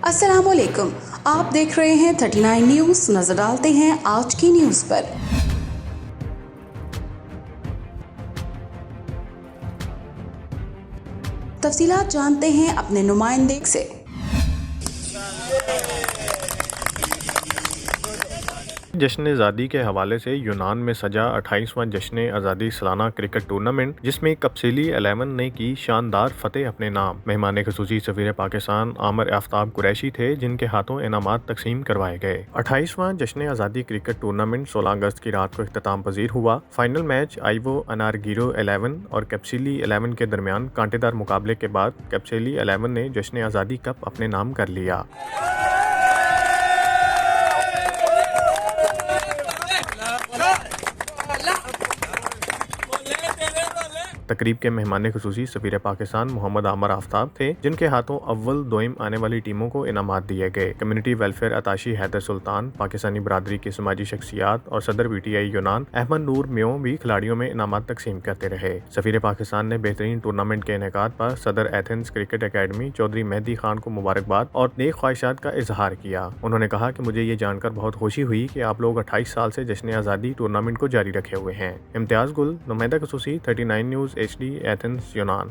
अस्सलामुअलैकुम। आप देख रहे हैं 39 न्यूज़। नजर डालते हैं आज की न्यूज़ पर। तफसीलात जानते हैं अपने नुमाइंदे से। जश्न-ए-आज़ादी के हवाले से यूनान में सजा 28वां जश्न-ए-आज़ादी सालाना क्रिकेट टूर्नामेंट, जिसमें कप्सिली 11 ने की शानदार फतेह अपने नाम। मेहमान ख़ुसूसी सफ़ीर पाकिस्तान आमिर आफ्ताब कुरैशी थे, जिनके हाथों इनामात तकसीम करवाए गए। 28वां जश्न-ए-आज़ादी क्रिकेट टूर्नामेंट 16 अगस्त की रात को इख्तिताम पजीर हुआ। फाइनल मैच आइवो अनारगिरो 11 और कप्सिली 11 के दरमियान कांटेदार मुकाबले के बाद कप्सिली 11 ने जश्न-ए-आज़ादी कप अपने नाम कर लिया। तकरीब के मेहमान ख़ुसूसी सफ़ीर पाकिस्तान मोहम्मद आमिर आफ्ताब थे, जिनके हाथों अव्वल दोइम आने वाली टीमों को इनामात दिए गए। कम्युनिटी वेलफेयर अताशी हैदर सुल्तान, पाकिस्तानी बरादरी की समाजी शख्सियात और सदर PTI यूनान अहमद नूर म्यों भी खिलाड़ियों में इनामात तकसीम करते रहे। सफ़ीर पाकिस्तान ने बेहतरीन टूर्नामेंट के इनेकाद पर सदर Athens cricket academy Chaudhry Mehdi Khan को मुबारकबाद और नेक ख्वाहिशात का इजहार किया। उन्होंने कहा कि मुझे ये जानकर बहुत खुशी हुई कि आप लोग 28 साल से जश्न-ए-आज़ादी टूर्नामेंट को जारी रखे हुए हैं। इम्तियाज़ गुल, नुमाइंदा ख़ुसूसी 39 न्यूज़ HD एथेंस यूनान।